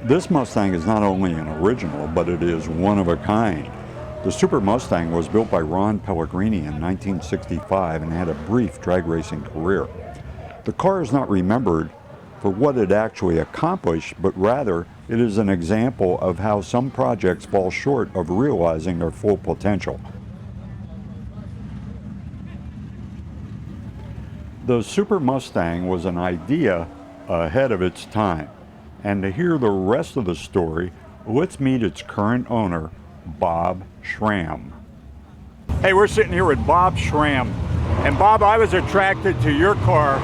This Mustang is not only an original, but it is one of a kind. The Super Mustang was built by Ron Pellegrini in 1965 and had a brief drag racing career. The car is not remembered for what it actually accomplished, but rather it is an example of how some projects fall short of realizing their full potential. The Super Mustang was an idea ahead of its time. And to hear the rest of the story, let's meet its current owner, Bob Schramm. Hey, we're sitting here with Bob Schramm. And Bob, I was attracted to your car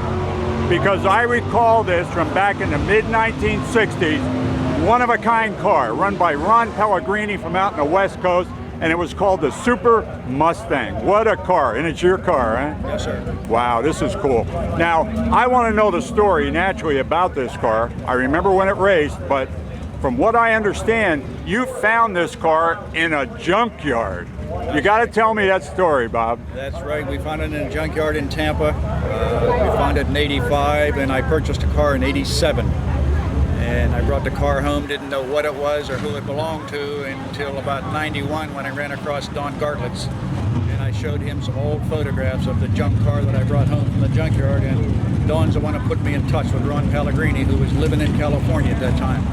because I recall this from back in the mid-1960s, one-of-a-kind car run by Ron Pellegrini from out in the West Coast, and it was called the Super Mustang. What a car, and it's your car, huh? Yes, sir. Wow, this is cool. Now, I want to know the story, naturally, about this car. I remember when it raced, but from what I understand, you found this car in a junkyard. You got to tell me that story, Bob. That's right. We found it in a junkyard in Tampa. We found it in '85, and I purchased a car in '87. And I brought the car home, didn't know what it was or who it belonged to until about '91 when I ran across Don Gartlett's. And I showed him some old photographs of the junk car that I brought home from the junkyard. And Don's the one who put me in touch with Ron Pellegrini, who was living in California at that time.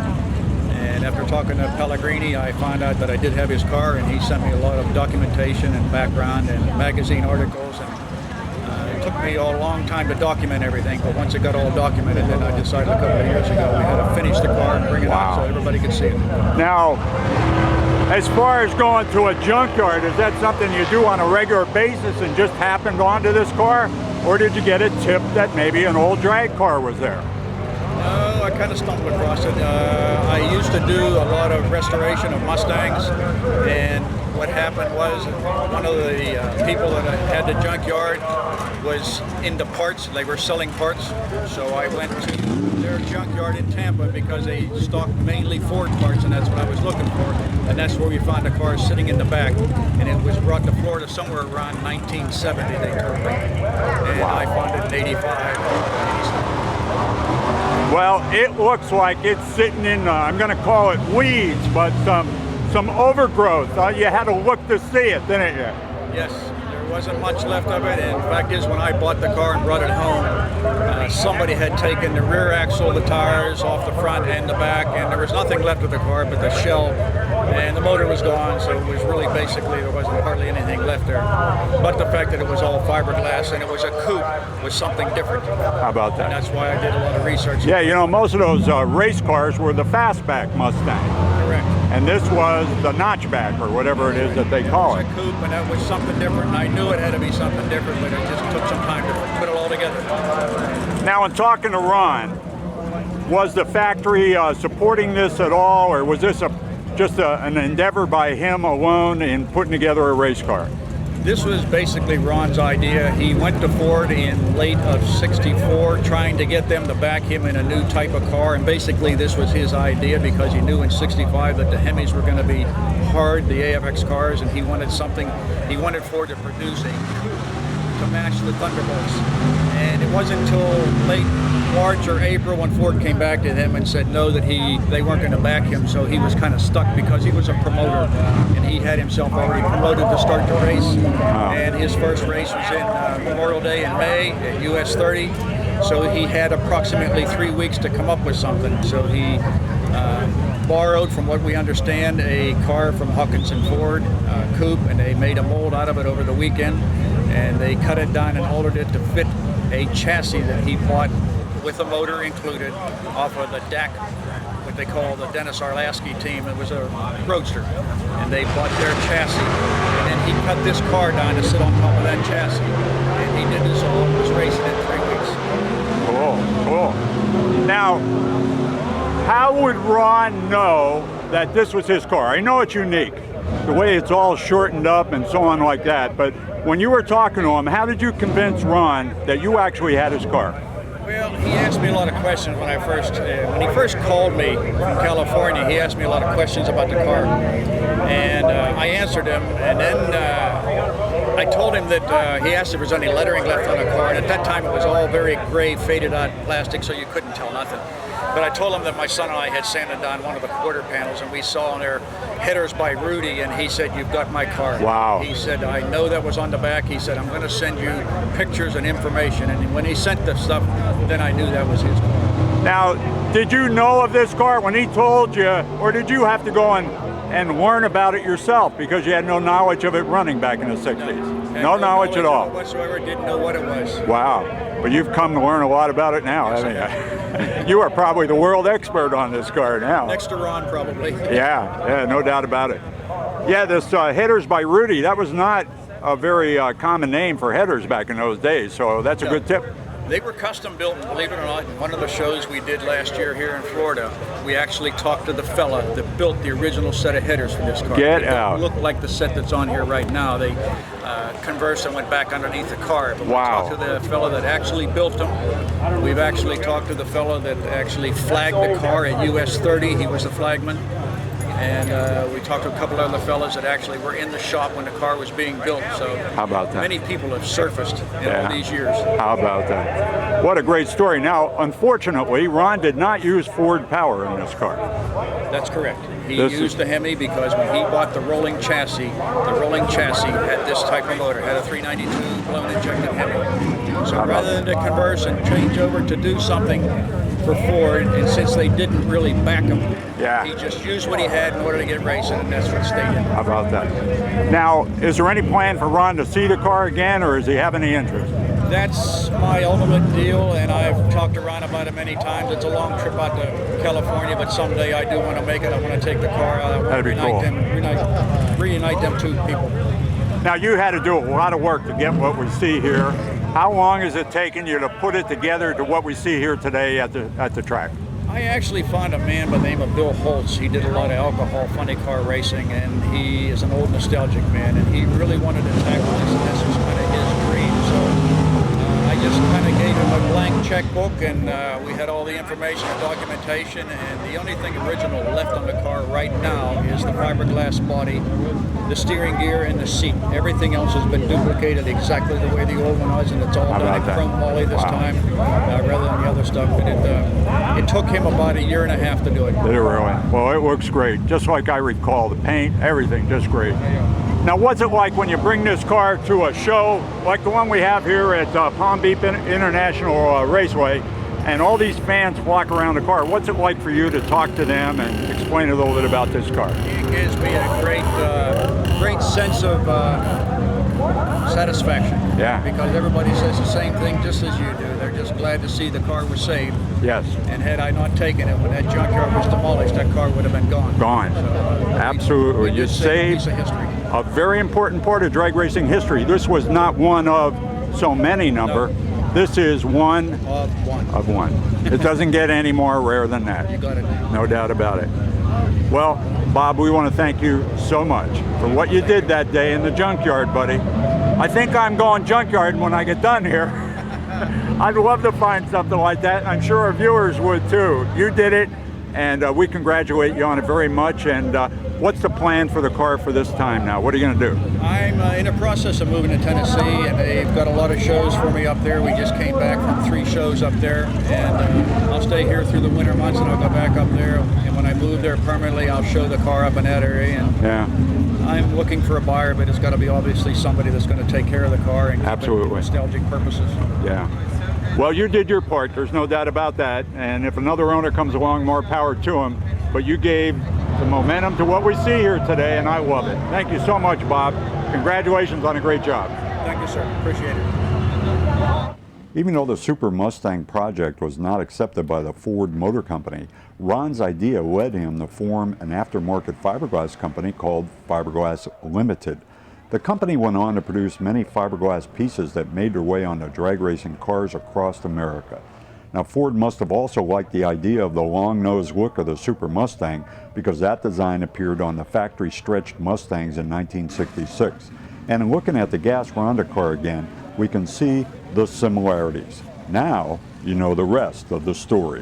And after talking to Pellegrini, I found out that I did have his car, and he sent me a lot of documentation and background and magazine articles. And it took me a long time to document everything, but once it got all documented, then I decided a couple of years ago we had to finish the car and bring it out so everybody could see it. Now, as far as going to a junkyard, is that something you do on a regular basis and just happened onto this car? Or did you get a tip that maybe an old drag car was there? No, I kind of stumbled across it. I used to do a lot of restoration of Mustangs, and what happened was one of the people that had the junkyard was into parts. They were selling parts, so I went to their junkyard in Tampa because they stocked mainly Ford parts, and that's what I was looking for. And that's where we found the car sitting in the back, and it was brought to Florida somewhere around 1970, they told me. And I found it in '85. Well, it looks like it's sitting in, I'm going to call it weeds, but some overgrowth. You had to look to see it, didn't you? Yes, there wasn't much left of it. And the fact is, when I bought the car and brought it home, somebody had taken the rear axle, the tires off the front and the back, and there was nothing left of the car but the shell, and the motor was gone, so it was really basically, there wasn't hardly anything left there. But the fact that it was all fiberglass and it was a coupe was something different. How about that? And that's why I did a lot of research. Yeah, you know, most of those race cars were the fastback Mustang. Correct. And this was the notchback, or whatever it is that they call it. It was a coupe, and that was something different, and I knew it had to be something different, but it just took some time to put it all together. Now, in talking to Ron, was the factory supporting this at all, or was this just an endeavor by him alone in putting together a race car? This was basically Ron's idea. He went to Ford in late of '64 trying to get them to back him in a new type of car, and basically this was his idea because he knew in '65 that the Hemis were going to be hard, the AFX cars, and he wanted Ford to produce a coupe to match the Thunderbolts. And it wasn't until late March or April when Ford came back to him and said no, that they weren't going to back him, so he was kind of stuck because he was a promoter and he had himself already promoted to start the race. And his first race was in Memorial Day in May at US 30, so he had approximately 3 weeks to come up with something. So he borrowed, from what we understand, a car from Hutchinson Ford, coupe, and they made a mold out of it over the weekend, and they cut it down and altered it to fit a chassis that he bought with a motor included off of the DAC, what they call the Dennis Arlasky team. It was a roadster, and they bought their chassis, and then he cut this car down to sit on top of that chassis, and he did this all, was racing in 3 weeks. Cool. Now, how would Ron know that this was his car? I know it's unique, the way it's all shortened up and so on like that, but when you were talking to him, how did you convince Ron that you actually had his car? Well, he asked me a lot of questions when he first called me from California. He asked me a lot of questions about the car, and I answered him. And then I told him that he asked if there was any lettering left on the car, and at that time it was all very gray, faded out plastic, so you couldn't tell nothing. But I told him that my son and I had sanded down one of the quarter panels, and we saw on there headers by Rudy, and he said, "You've got my car." Wow. He said, "I know that was on the back." He said, "I'm going to send you pictures and information." And when he sent the stuff, then I knew that was his car. Now, did you know of this car when he told you, or did you have to go and learn about it yourself because you had no knowledge of it running back in the 60s? No knowledge at all? Whatsoever, didn't know what it was. Wow. But you've come to learn a lot about it now, haven't you? You are probably the world expert on this car now. Next to Ron, probably. Yeah, no doubt about it. Yeah, this headers by Rudy, that was not a very common name for headers back in those days, so that's a good tip. They were custom built, and believe it or not, in one of the shows we did last year here in Florida, we actually talked to the fella that built the original set of headers for this car. Get out. They look like the set that's on here right now. They conversed and went back underneath the car. But wow. We talked to the fella that actually built them. We've actually talked to the fella that actually flagged the car at US 30. He was the flagman. And we talked to a couple other fellas that actually were in the shop when the car was being built. So how about that? Many people have surfaced in all these years. How about that? What a great story. Now, unfortunately, Ron did not use Ford power in this car. That's correct. He used the Hemi because when he bought the rolling chassis had this type of motor, had a 392 blown injected Hemi. So rather than to converse and change over to do something for Ford, and since they didn't really back him, he just used what he had in order to get racing, and that's what stayed in. How about that? Now, is there any plan for Ron to see the car again, or does he have any interest? That's my ultimate deal, and I've talked to Ron about it many times. It's a long trip out to California, but someday I do want to make it. I want to take the car out. That'd be cool. Reunite them two people. Now, you had to do a lot of work to get what we see here. How long has it taken you to put it together to what we see here today at the track? I actually found a man by the name of Bill Holtz. He did a lot of alcohol funny car racing, and he is an old nostalgic man, and he really wanted to tackle this, and this was kind of his dream. So I just kind of gave him a blank checkbook, and we had all the information and documentation, and the only thing original left on the car right now is the fiberglass body, the steering gear, and the seat. Everything else has been duplicated exactly the way the old one was, and it's all done in chrome poly this time rather than the other stuff. But it took him about a year and a half to do it. Did it really? Well, it looks great. Just like I recall, the paint, everything, just great. Now, what's it like when you bring this car to a show like the one we have here at Palm Beach International Raceway, and all these fans flock around the car? What's it like for you to talk to them and explain a little bit about this car? It gives me a great sense of satisfaction. Yeah. Because everybody says the same thing just as you do. They're just glad to see the car was saved. Yes. And had I not taken it, when that junkyard was demolished, that car would have been gone. Gone. So, absolutely. You saved a very important part of drag racing history. This was not one of so many number. No. This is one of one. It doesn't get any more rare than that. You got it. No doubt about it. Well, Bob, we want to thank you so much for what you did that day in the junkyard, buddy. I think I'm going junkyard when I get done here. I'd love to find something like that. I'm sure our viewers would too. You did it, and we congratulate you on it very much. And what's the plan for the car for this time now? What are you going to do? I'm in the process of moving to Tennessee, and they've got a lot of shows for me up there. We just came back from 3 shows up there, and I'll stay here through the winter months, and I'll go back up there. And when I move there permanently, I'll show the car up in that area. And I'm looking for a buyer, but it's got to be obviously somebody that's going to take care of the car and keep it for nostalgic purposes. Yeah. Well, you did your part. There's no doubt about that. And if another owner comes along, more power to him. But you gave the momentum to what we see here today, and I love it. Thank you so much, Bob. Congratulations on a great job. Thank you, sir. Appreciate it. Even though the Super Mustang project was not accepted by the Ford Motor Company, Ron's idea led him to form an aftermarket fiberglass company called Fiberglass Limited. The company went on to produce many fiberglass pieces that made their way onto drag racing cars across America. Now, Ford must have also liked the idea of the long-nosed look of the Super Mustang, because that design appeared on the factory-stretched Mustangs in 1966. And in looking at the gas Ronda car again, we can see the similarities. Now, you know the rest of the story.